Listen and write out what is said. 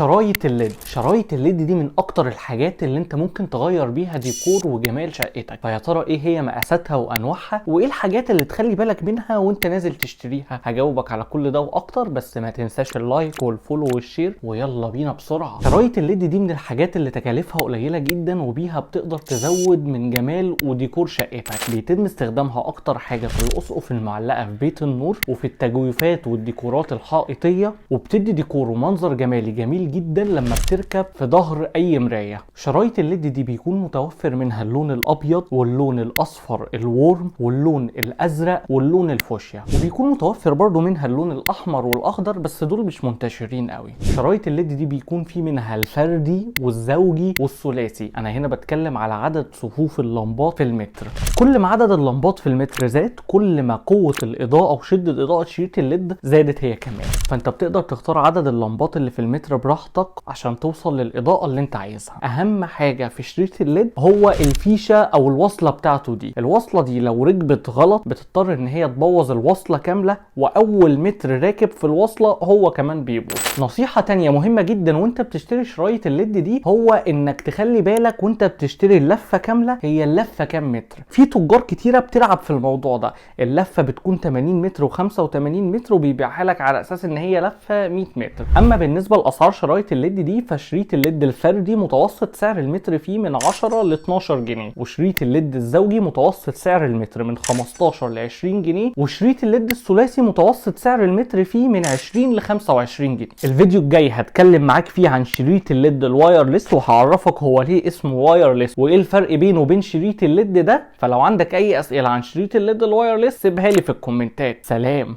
شرايط الليد دي من اكتر الحاجات اللي انت ممكن تغير بيها ديكور وجمال شقتك. فيا ترى ايه هي مقاساتها وانواعها وايه الحاجات اللي تخلي بالك منها وانت نازل تشتريها؟ هجاوبك على كل ده واكتر، بس ما تنساش اللايك والفولو والشير، ويلا بينا بسرعه. شرايط الليد دي من الحاجات اللي تكاليفها قليله جدا وبيها بتقدر تزود من جمال وديكور شقتك. بيتم استخدامها اكتر حاجه في الاسقف المعلقه في بيت النور وفي التجويفات والديكورات الحائطيه، وبتدي ديكور ومنظر جمالي جميل جدا لما بتركب في ظهر اي مرايه. شرايط الليد دي بيكون متوفر منها اللون الابيض واللون الاصفر الورم واللون الازرق واللون الفوشيا، وبيكون متوفر برضو منها اللون الاحمر والاخضر، بس دول مش منتشرين قوي. شرايط الليد دي بيكون في منها الفردي والزوجي والثلاثي. انا هنا بتكلم على عدد صفوف اللمبات في المتر. كل ما عدد اللمبات في المتر زاد، كل ما قوه الاضاءه وشده اضاءه شريط الليد زادت هي كمان. فانت بتقدر تختار عدد اللمبات اللي في المتر براحتك عشان توصل للاضاءه اللي انت عايزها. اهم حاجه في شريط الليد هو الفيشه او الوصله بتاعته دي. الوصله دي لو ركبت غلط بتضطر ان هي تبوظ الوصله كامله، واول متر راكب في الوصله هو كمان بيبوظ. نصيحه تانية مهمه جدا وانت بتشتري شرايط الليد دي هو انك تخلي بالك وانت بتشتري اللفه كامله هي اللفه كام متر. في تجار كتيره بتلعب في الموضوع ده، اللفه بتكون 80 متر و85 متر وبيبيعها لك على اساس ان هي لفه 100 متر. اما بالنسبه لاسعار شرايط الليد دي، فشريط الليد الفردي متوسط سعر المتر فيه من 10 ل 12 جنيه، وشريط الليد الزوجي متوسط سعر المتر من 15 ل 20 جنيه، وشريط الليد الثلاثي متوسط سعر المتر فيه من 20 ل 25 جنيه. الفيديو الجاي هتكلم معاك فيه عن شريط الليد الوايرلس، وهعرفك هو ليه اسمه وايرلس وايه الفرق بينه وبين شريط الليد ده. فلو عندك اي اسئله عن شريط الليد الوايرلس سيبها لي في الكومنتات. سلام.